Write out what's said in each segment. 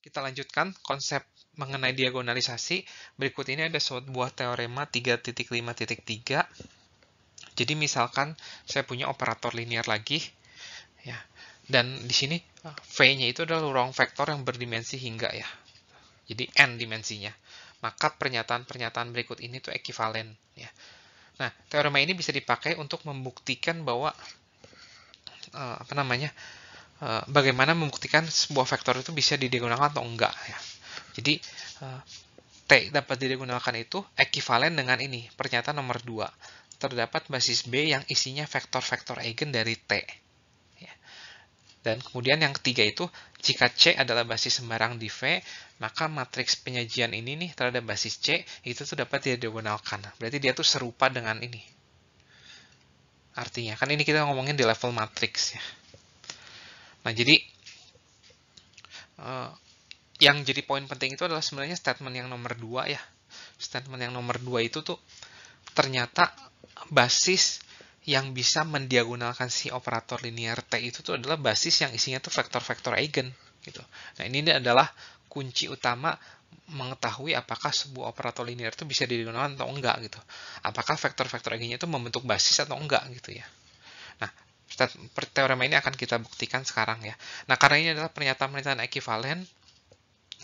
Kita lanjutkan konsep mengenai diagonalisasi. Berikut ini ada sebuah teorema 3.5.3. Jadi misalkan saya punya operator linear lagi, ya. Dan di sini V-nya itu adalah ruang vektor yang berdimensi hingga ya. Jadi n dimensinya. Maka pernyataan-pernyataan berikut ini tuh ekivalen ya. Nah, teorema ini bisa dipakai untuk membuktikan bahwa bagaimana membuktikan sebuah vektor itu bisa didiagonalkan atau enggak ya. Jadi T dapat didiagonalkan itu ekivalen dengan ini, pernyataan nomor 2. Terdapat basis B yang isinya vektor-vektor eigen dari T. Ya. Dan kemudian yang ketiga itu, jika C adalah basis sembarang di V, maka matriks penyajian ini nih terhadap basis C, itu tuh dapat didiagonalkan. Berarti dia tuh serupa dengan ini. Artinya, kan ini kita ngomongin di level matriks ya. Nah, jadi yang jadi poin penting itu adalah sebenarnya statement yang nomor 2 ya. Statement yang nomor 2 itu tuh ternyata basis yang bisa mendiagonalkan si operator linear T itu tuh adalah basis yang isinya tuh vektor-vektor eigen gitu. Nah, ini adalah kunci utama mengetahui apakah sebuah operator linear itu bisa didiagonalkan atau enggak gitu. Apakah vektor-vektor eigennya itu membentuk basis atau enggak gitu ya. Nah, teorema ini akan kita buktikan sekarang ya. Nah, karena ini adalah pernyataan-pernyataan ekivalen,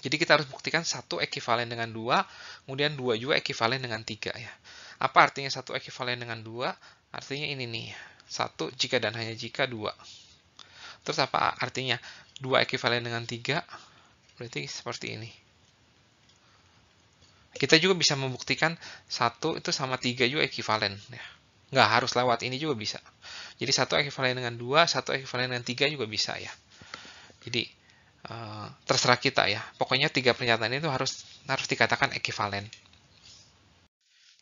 jadi kita harus buktikan 1 ekivalen dengan 2, kemudian 2 juga ekivalen dengan 3 ya. Apa artinya 1 ekivalen dengan 2? Artinya ini nih, 1 jika dan hanya jika 2. Terus apa artinya 2 ekivalen dengan 3? Berarti seperti ini. Kita juga bisa membuktikan 1 itu sama 3 juga ekivalen ya. Nggak harus lewat ini juga bisa. Jadi 1 ekivalen dengan 2, 1 ekivalen dengan 3 juga bisa ya. Jadi terserah kita ya. Pokoknya 3 pernyataan itu harus dikatakan ekivalen.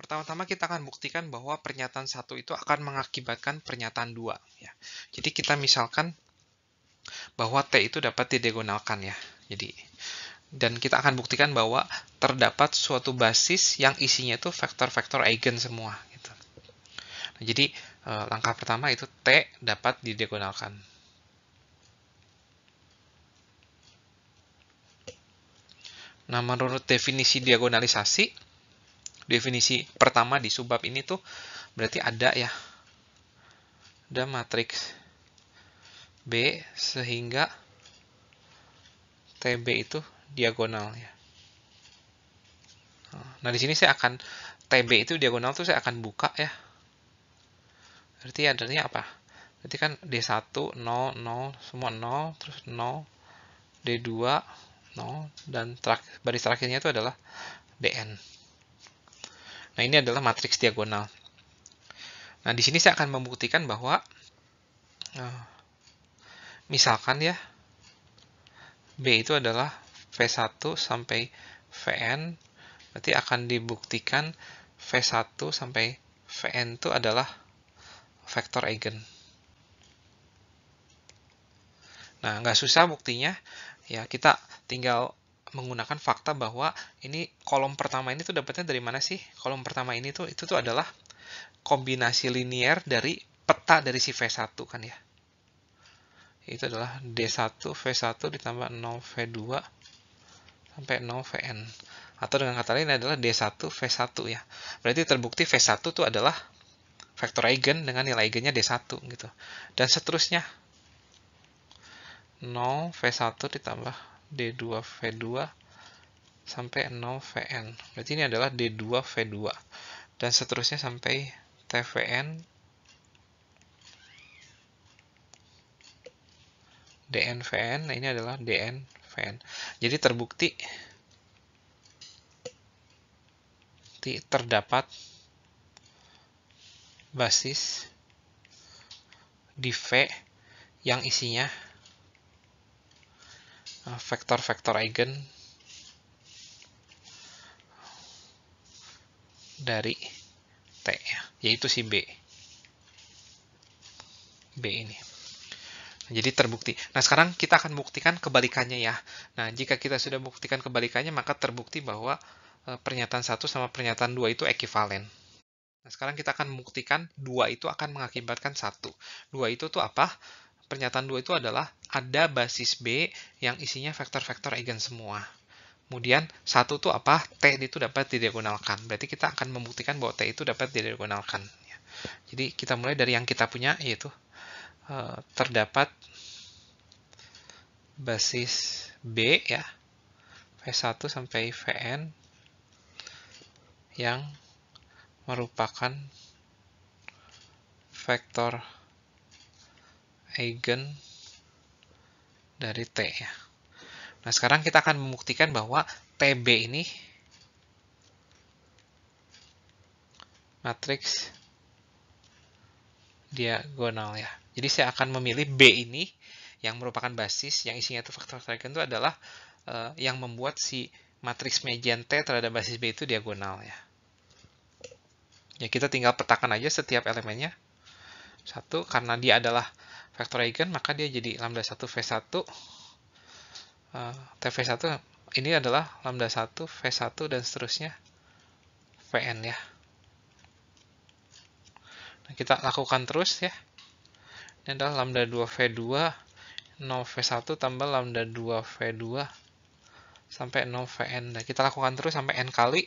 Pertama-tama kita akan buktikan bahwa pernyataan 1 itu akan mengakibatkan pernyataan 2 ya. Jadi kita misalkan bahwa T itu dapat didiagonalkan ya. Jadi dan kita akan buktikan bahwa terdapat suatu basis yang isinya itu vektor-vektor eigen semua gitu. Nah, jadi langkah pertama itu T dapat didiagonalkan. Nah, menurut definisi diagonalisasi, definisi pertama di subbab ini tuh berarti ada ya. Ada matriks B sehingga TB itu diagonal ya. Nah, di sini saya akan TB itu diagonal tuh saya akan buka ya. Berarti adanya apa? Berarti kan D1 0 0 semua 0 terus 0 D2 0 dan baris terakhirnya itu adalah DN. Nah, ini adalah matriks diagonal. Nah, di sini saya akan membuktikan bahwa misalkan ya B itu adalah V1 sampai Vn, berarti akan dibuktikan V1 sampai Vn itu adalah vektor eigen. Nah, nggak susah buktinya, ya kita tinggal menggunakan fakta bahwa ini kolom pertama ini tuh dapatnya dari mana sih? Kolom pertama ini tuh itu tuh adalah kombinasi linear dari peta dari si V1 kan ya. Itu adalah D1 V1 ditambah 0 V2 sampai 0 Vn. Atau dengan kata lain adalah D1 V1 ya. Berarti terbukti V1 itu adalah vektor eigen dengan nilai eigennya D1 gitu. Dan seterusnya 0 V1 ditambah D2 V2 sampai 0 Vn. Berarti ini adalah D2 V2. Dan seterusnya sampai TVN DN Vn. Nah, ini adalah DN Vn. Jadi terbukti terdapat basis di V yang isinya vektor-vektor eigen dari T, yaitu si B. B ini. Jadi terbukti. Nah, sekarang kita akan buktikan kebalikannya ya. Nah, jika kita sudah buktikan kebalikannya, maka terbukti bahwa pernyataan 1 sama pernyataan 2 itu ekivalen. Nah, sekarang kita akan membuktikan 2 itu akan mengakibatkan 1. 2 itu tuh apa? pernyataan 2 itu adalah ada basis B yang isinya vektor-vektor eigen semua. Kemudian 1 itu apa? T itu dapat didiagonalkan. Berarti kita akan membuktikan bahwa T itu dapat didiagonalkan. Jadi kita mulai dari yang kita punya, yaitu terdapat basis B ya, V1 sampai Vn yang merupakan vektor eigen dari T ya. Nah, sekarang kita akan membuktikan bahwa TB ini matriks diagonal ya. Jadi saya akan memilih B ini yang merupakan basis yang isinya itu vektor-vektor eigen itu adalah yang membuat si matriks Magian T terhadap basis B itu diagonal ya. Ya, kita tinggal petakan aja setiap elemennya. 1, karena dia adalah vektor eigen, maka dia jadi lambda 1 V1. TV1 ini adalah lambda 1, V1, dan seterusnya Vn ya. Nah, kita lakukan terus ya. Ini adalah lambda 2 V2, 0 V1 tambah lambda 2 V2 sampai 0 Vn. Nah, kita lakukan terus sampai n kali.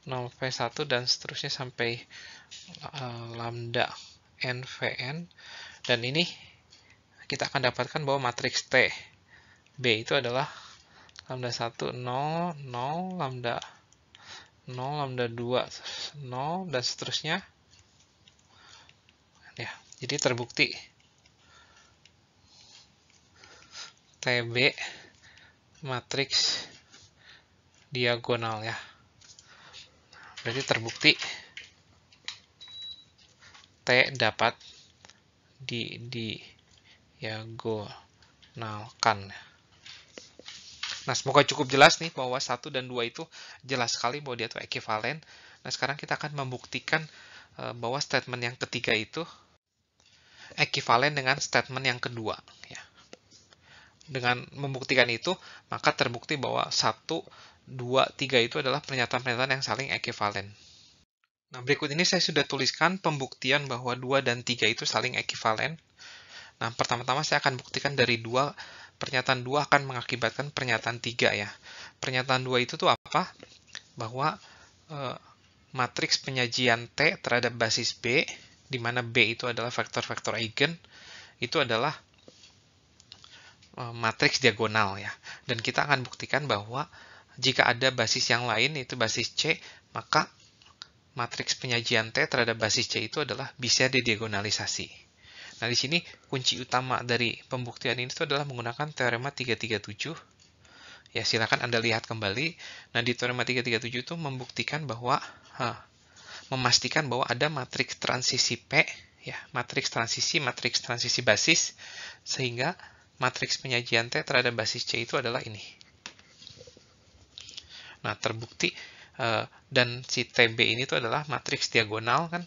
0 V1 dan seterusnya sampai lambda n Vn. Dan ini kita akan dapatkan bahwa matriks T B itu adalah lambda 1, 0, 0, lambda 0, lambda 2, 0, dan seterusnya. Ya, jadi terbukti TB matriks diagonal ya. Berarti terbukti T dapat diagonalkan. Nah, semoga cukup jelas nih bahwa 1 dan 2 itu jelas sekali bahwa dia itu ekivalen. Nah, sekarang kita akan membuktikan bahwa statement yang ketiga itu ekivalen dengan statement yang kedua. Ya. Dengan membuktikan itu, maka terbukti bahwa 1, 2, 3 itu adalah pernyataan-pernyataan yang saling ekivalen. Nah, berikut ini saya sudah tuliskan pembuktian bahwa 2 dan 3 itu saling ekivalen. Nah, pertama-tama saya akan buktikan dari 2. Pernyataan 2 akan mengakibatkan pernyataan 3 ya. Pernyataan 2 itu tuh apa? Bahwa matriks penyajian T terhadap basis B, di mana B itu adalah vektor-vektor eigen, itu adalah matriks diagonal ya. Dan kita akan buktikan bahwa jika ada basis yang lain, yaitu basis C, maka matriks penyajian T terhadap basis C itu adalah bisa didiagonalisasi. Nah, di sini kunci utama dari pembuktian ini itu adalah menggunakan teorema 337. Ya, silakan Anda lihat kembali. Nah, di teorema 337 itu membuktikan bahwa memastikan bahwa ada matriks transisi P, ya, matriks transisi basis, sehingga matriks penyajian T terhadap basis C itu adalah ini. Nah, terbukti dan si TB ini itu adalah matriks diagonal kan.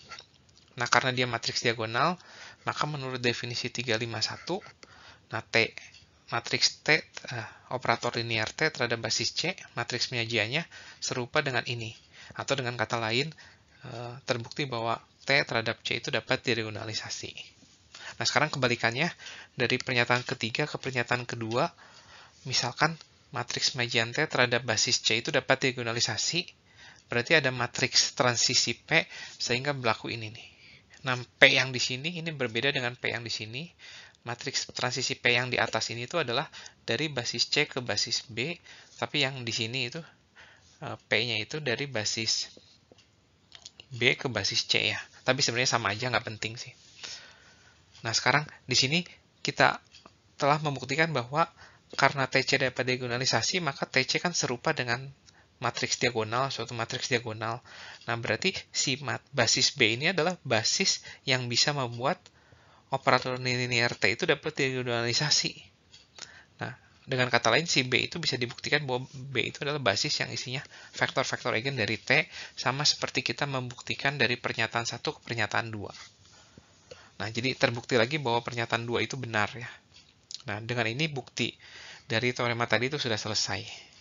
Nah, karena dia matriks diagonal, maka menurut definisi 351, nah matriks T, operator linear T terhadap basis C, matriks penyajiannya serupa dengan ini. Atau dengan kata lain, terbukti bahwa T terhadap C itu dapat diagonalisasi. Nah, sekarang kebalikannya, dari pernyataan ketiga ke pernyataan kedua, misalkan matriks penyajian T terhadap basis C itu dapat diagonalisasi, berarti ada matriks transisi P, sehingga berlaku ini nih. Nah, P yang di sini ini berbeda dengan P yang di sini. Matriks transisi P yang di atas ini itu adalah dari basis C ke basis B, tapi yang di sini itu P-nya itu dari basis B ke basis C ya. Tapi sebenarnya sama aja, nggak penting sih. Nah, sekarang di sini kita telah membuktikan bahwa karena TC dapat diagonalisasi, maka TC kan serupa dengan matriks diagonal, suatu matriks diagonal. Nah, berarti si basis B ini adalah basis yang bisa membuat operator linear T itu dapat diagonalisasi. Nah, dengan kata lain, si B itu bisa dibuktikan bahwa B itu adalah basis yang isinya vektor-vektor eigen dari T, sama seperti kita membuktikan dari pernyataan 1 ke pernyataan 2. Nah, jadi terbukti lagi bahwa pernyataan 2 itu benar ya. Nah, dengan ini bukti dari teorema tadi itu sudah selesai.